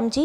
mg۔